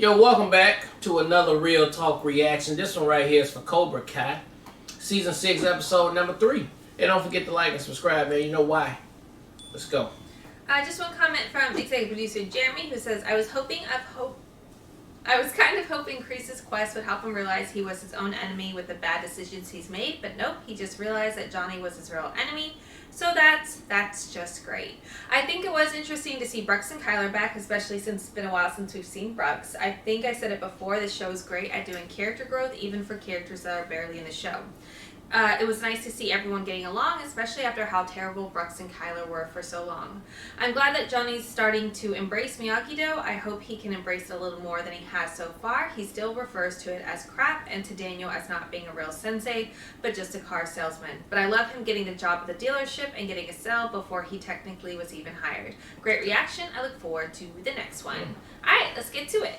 Yo, welcome back to another Real Talk reaction. This one right here is for Cobra Kai, Season 6, Episode number 3. And don't forget to like and subscribe, man. You know why. Let's go. Just one comment from executive producer Jeremy, who says, I was kind of hoping Kreese's quest would help him realize he was his own enemy with the bad decisions he's made, but nope, he just realized that Johnny was his real enemy. So that's just great. I think it was interesting to see Brooks and Kyler back, especially since it's been a while since we've seen Brooks. I think I said it before, this show is great at doing character growth, even for characters that are barely in the show. It was nice to see everyone getting along, especially after how terrible Brooks and Kyler were for so long. I'm glad that Johnny's starting to embrace Miyagi-Do. I hope he can embrace it a little more than he has so far. He still refers to it as crap and to Daniel as not being a real sensei, but just a car salesman. But I love him getting the job at the dealership and getting a sale before he technically was even hired. Great reaction. I look forward to the next one. Alright, let's get to it.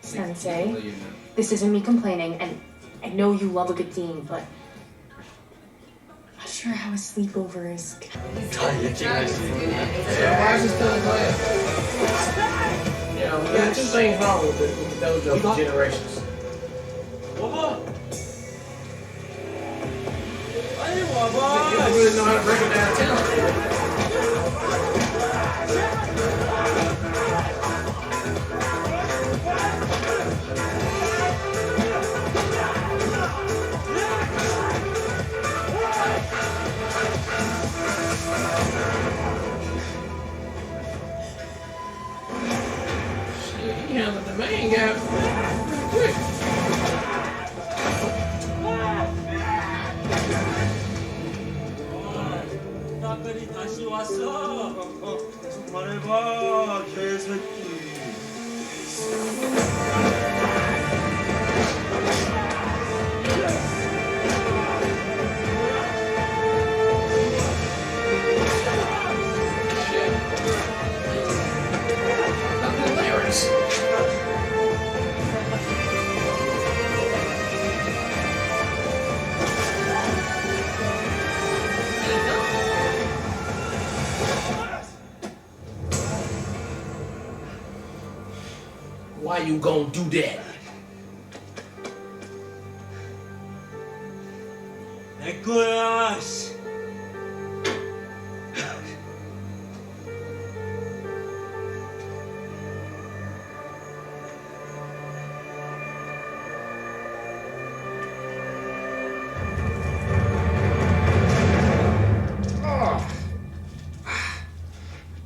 Sensei, this isn't me complaining, and I know you love a good theme, but I'm not sure how a sleepover is. Why is he still in class? You know, we got two things wrong with the dojo generations. You don't really know how to break it down talent. Yeah, but the main guy pretty quick. 다시 왔어. 말해봐, 개새끼. Why you gonna do that? 내 거야.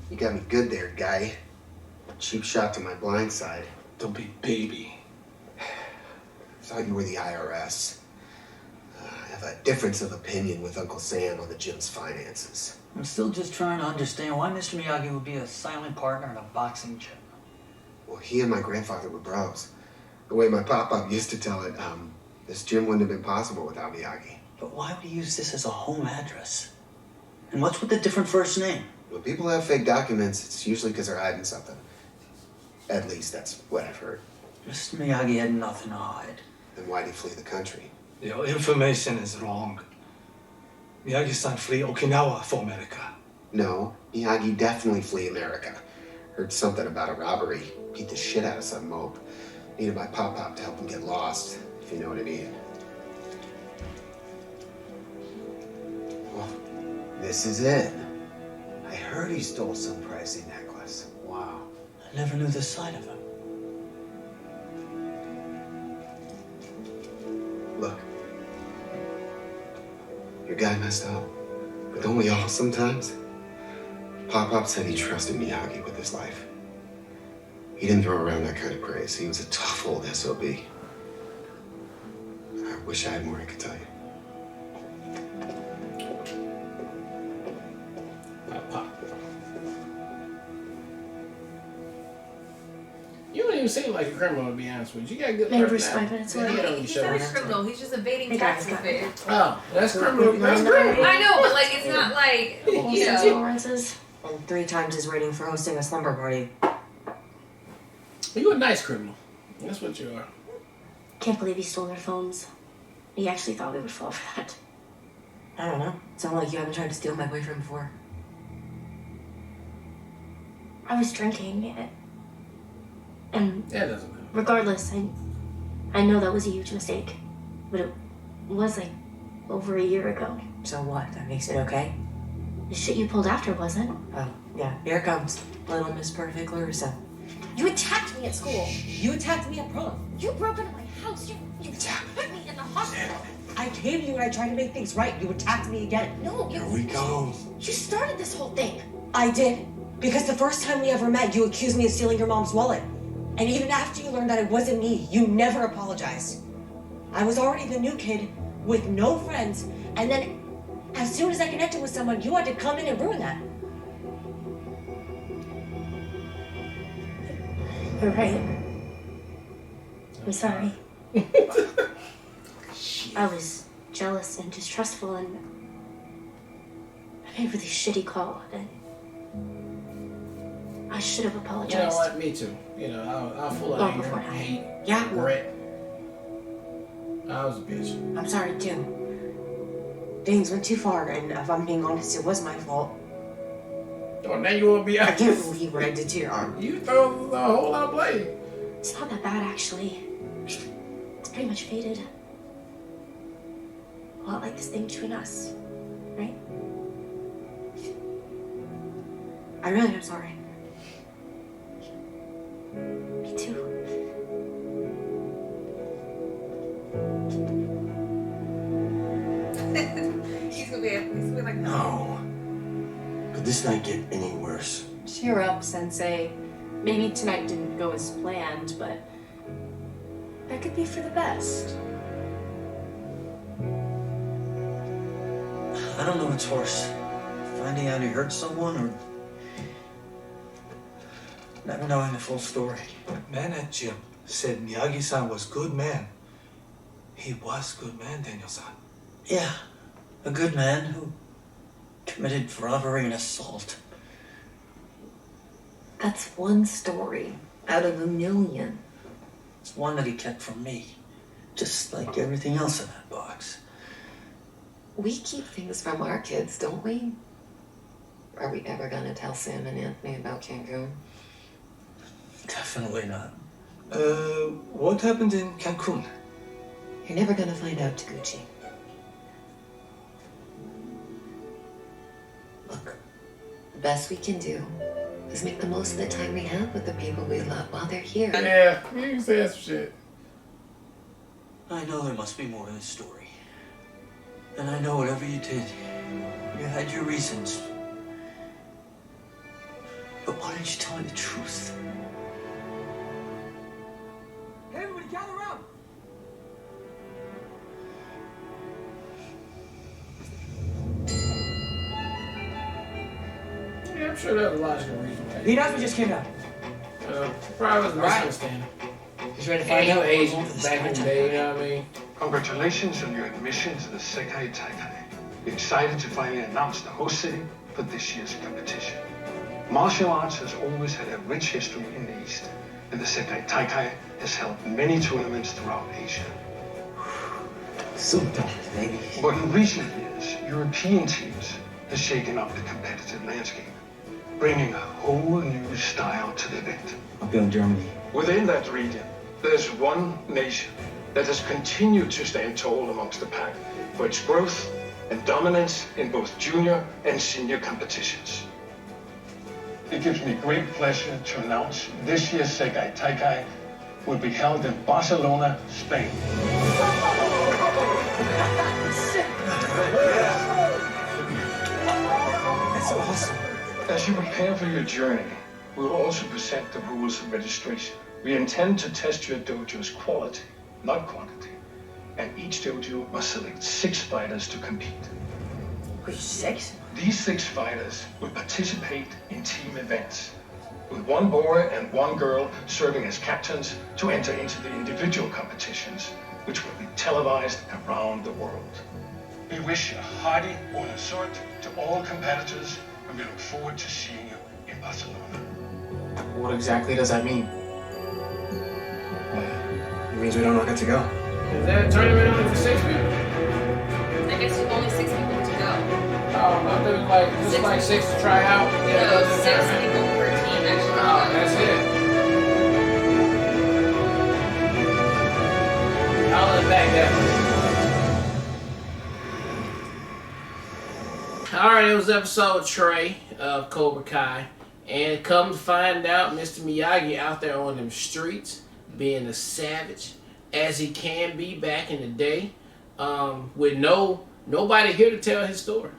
You got me good there, guy. Cheap shot to my blind side. Don't be baby. Thought you were the IRS. I have a difference of opinion with Uncle Sam on the gym's finances. I'm still just trying to understand why Mr. Miyagi would be a silent partner in a boxing gym. Well, he and my grandfather were bros. The way my pop-up used to tell it, this gym wouldn't have been possible without Miyagi. But why would he use this as a home address? And what's with the different first name? When people have fake documents, it's usually because they're hiding something. At least that's what I've heard. Mr. Miyagi had nothing to hide. Then why'd he flee the country? Your information is wrong. Miyagi-san flee Okinawa for America. No, Miyagi definitely flee America. Heard something about a robbery. Beat the shit out of some mope. Needed my pop-pop to help him get lost, if you know what I mean. Well, this is it. I heard he stole some pricey necklace. Wow. I never knew this side of him. Look. Your guy messed up. But don't we all sometimes? Pop-Pop said he trusted Miyagi with his life. He didn't throw around that kind of praise. He was a tough old SOB. I wish I had more I could tell you. You don't even seem like a criminal, to be honest with you. You got good Neighbors personality. 5 minutes Yeah, away. you don't He's show not a that. criminal, he's just evading Hey, guys, taxes. Oh, that's criminal. That's criminal. I know, but like, it's not like, you know. Tolerances. And 3 times his rating for hosting a slumber party. You're a nice criminal. That's what you are. Can't believe he stole their phones. He actually thought we would fall for that. I don't know. It's not like you haven't tried to steal my boyfriend before. I was drinking, and Yeah, it doesn't matter. regardless, I know that was a huge mistake, but it was like over a year ago. So what? That makes it okay? The shit you pulled after wasn't. Oh, yeah. Here it comes. Little Miss Perfect Clarissa. You attacked me at school. You attacked me at prom. You broke into my house. You put me in the hospital. I came to you and I tried to make things right. You attacked me again. No, Here we go. you started this whole thing. I did. Because the first time we ever met, you accused me of stealing your mom's wallet. And even after you learned that it wasn't me, you never apologized. I was already the new kid with no friends, and then as soon as I connected with someone, you had to come in and ruin that. You're right. I'm sorry. I was jealous and distrustful, and I made a really shitty call, and I should have You know apologized. what? Me too. You know, I was full of Long anger, before now. hate, Yeah. regret. I was a bitch. I'm sorry, too. Things went too far, and if I'm being honest, it was my fault. Oh, now you want to be I honest? can't believe what I did to your arm. You throw a whole lot of blame. It's not that bad, actually. It's pretty much faded. A lot like this thing between us, right? I really am sorry. Me too. He's gonna be like, No. Could this night get any worse? Cheer up, Sensei. Maybe tonight didn't go as planned, but that could be for the best. I don't know what's worse. Finding out he hurt someone or never knowing the full story. That man at gym said Miyagi-san was good man. He was good man, Daniel-san. Yeah, a good man who committed robbery and assault. That's one story out of a million. It's one that he kept from me, just like everything else in that box. We keep things from our kids, don't we? Are we ever gonna tell Sam and Anthony about Cancun? Definitely not. What happened in Cancun? You're never gonna find out, Taguchi. Look, the best we can do is make the most of the time we have with the people we love while they're here. Yeah, you said some shit. I know there must be more to this story. And I know whatever you did, you had your reasons. But why didn't you tell me the truth? Hey, everybody, gather around. Yeah, I'm sure there's a logical reason. The announcement just came out. Probably was a Right. misunderstanding. He's ready to I find know out. Asians back in the day, you know what I mean? Congratulations on your admission to the Sekai Taikai. We're excited to finally announce the host city for this year's competition. Martial arts has always had a rich history in the East, and the Sekai Taikai has held many tournaments throughout Asia. So dark, baby. But in recent years, European teams have shaken up the competitive landscape, bringing a whole new style to the event. I'll go in Germany. Within that region, there's one nation that has continued to stand tall amongst the pack for its growth and dominance in both junior and senior competitions. It gives me great pleasure to announce this year's Sekai Taikai will be held in Barcelona, Spain. That's awesome. As you prepare for your journey, we'll also present the rules of registration. We intend to test your dojo's quality, not quantity. And each dojo must select 6 fighters to compete. Wait, 6? These 6 fighters will participate in team events, with 1 boy and 1 girl serving as captains to enter into the individual competitions, which will be televised around the world. We wish a hearty buona sorte to all competitors, and we look forward to seeing you in Barcelona. What exactly does that mean? It means we don't all get to go. Is that a tournament only for 6 people? I guess only 6 people. I think it was like, this is like 6 to try out. Yeah, No, that's 6 it. people per team actually. Oh, that's it. I'll let back that. Alright, it was episode Trey of Cobra Kai. And come to find out, Mr. Miyagi out there on them streets, being a savage as he can be back in the day, with nobody here to tell his story.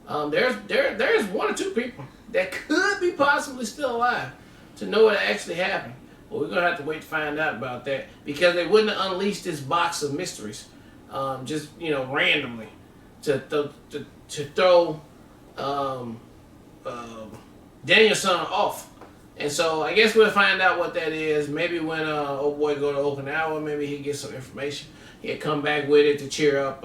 There's 1 or 2 people that could be possibly still alive to know what actually happened. But we're gonna have to wait to find out about that, because they wouldn't have unleashed this box of mysteries, just randomly to throw Danielson off. And so I guess we'll find out what that is. Maybe when old boy go to Okinawa, maybe he gets some information. He'll come back with it to cheer up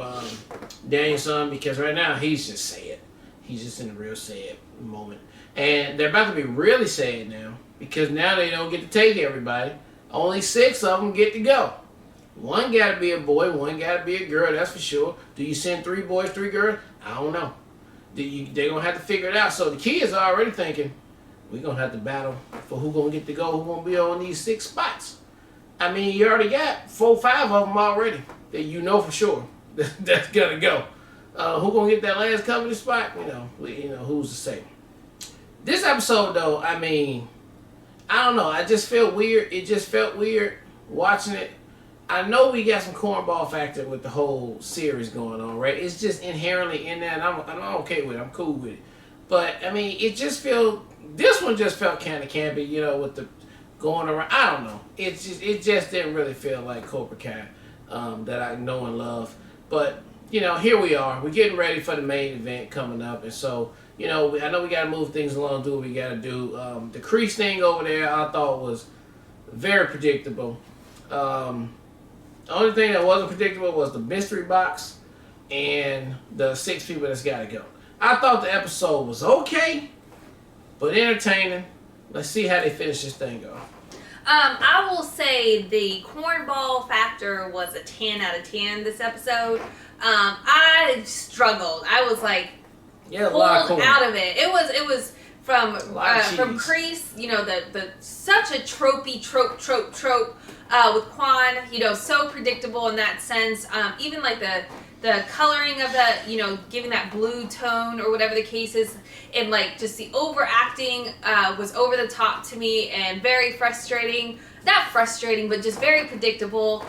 Danielson, because right now he's just sad. He's just in a real sad moment. And they're about to be really sad now, because now they don't get to take everybody. Only 6 of them get to go. 1 got to be a boy, 1 got to be a girl, that's for sure. Do you send 3 boys, 3 girls? I don't know. They're going to have to figure it out. So the kids are already thinking, we're going to have to battle for who's going to get to go, who's going to be on these 6 spots. I mean, you already got 4 or 5 of them already that you know for sure that's going to go. Who's going to get that last company spot? Who's to say? This episode, though, I mean, I don't know. I just felt weird. It just felt weird watching it. I know we got some cornball factor with the whole series going on, right? It's just inherently in there, and I'm okay with it. I'm cool with it. But, I mean, this one just felt kind of campy, with the going around. I don't know. It just didn't really feel like Cobra Kai that I know and love. But, here we are. We're getting ready for the main event coming up. And so, I know we got to move things along, do what we got to do. The crease thing over there I thought was very predictable. The only thing that wasn't predictable was the mystery box and the 6 people that's got to go. I thought the episode was okay, but entertaining. Let's see how they finish this thing off. I will say the cornball factor was a 10 out of 10 this episode. I struggled. I was like pulled out of it. It was from Kreese, the such a tropey trope with Quan, so predictable in that sense. Even like the coloring of that, giving that blue tone or whatever the case is, and like just the overacting was over the top to me and very frustrating. Not frustrating, but just very predictable.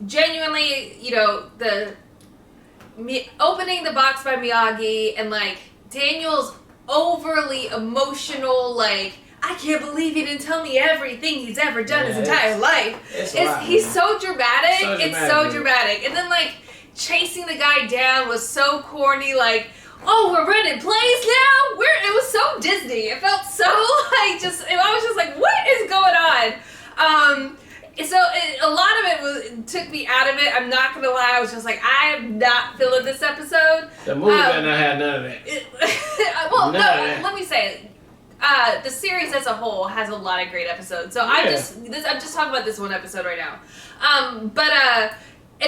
Genuinely, the opening the box by Miyagi and like Daniel's overly emotional, like, I can't believe he didn't tell me everything he's ever done his entire life. He's so dramatic. It's so dramatic. And then like chasing the guy down was so corny, like, oh, we're renting plays now? It was so Disney. It felt so like I was just like, what is going on? So a lot of it took me out of it. I'm not gonna lie. I was just like, I am not feeling this episode. The movie better not have none of that. Let me say it. The series as a whole has a lot of great episodes. So I'm just talking about this one episode right now. And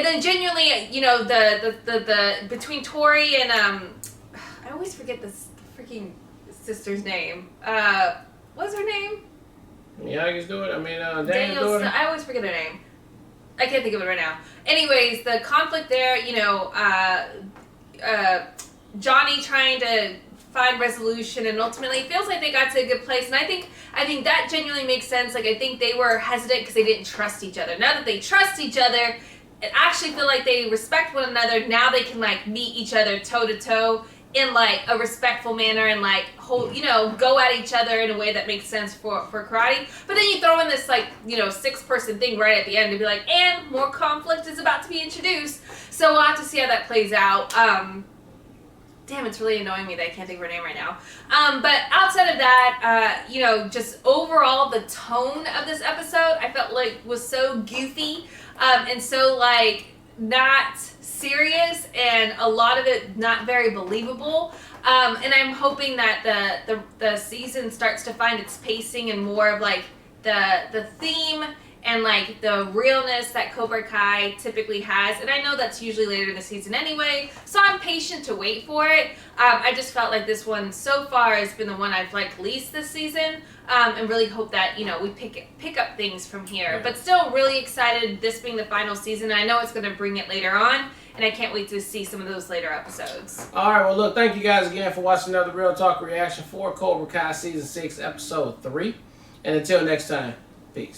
then genuinely, the between Tori and I always forget this freaking sister's name. What's her name? Miyagi's daughter. Daniel's daughter. I always forget her name. I can't think of it right now. Anyways, the conflict there, Johnny trying to find resolution, and ultimately it feels like they got to a good place. And I think that genuinely makes sense. Like, I think they were hesitant because they didn't trust each other. Now that they trust each other, and actually feel like they respect one another, now they can like meet each other toe to toe in like a respectful manner and like go at each other in a way that makes sense for karate. But then you throw in this like 6-person thing right at the end to be like, and more conflict is about to be introduced. So we'll have to see how that plays out. Damn, it's really annoying me that I can't think of her name right now. But outside of that, just overall the tone of this episode I felt like was so goofy and so like not serious, and a lot of it not very believable. And I'm hoping that the season starts to find its pacing and more of like the theme and like the realness that Cobra Kai typically has. And I know that's usually later in the season anyway, so I'm patient to wait for it. I just felt like this one so far has been the one I've liked least this season, and really hope that, you know, we pick up things from here. But still really excited, this being the final season. I know it's going to bring it later on, and I can't wait to see some of those later episodes. Alright, well look, thank you guys again for watching another Real Talk reaction for Cobra Kai Season 6, Episode 3. And until next time.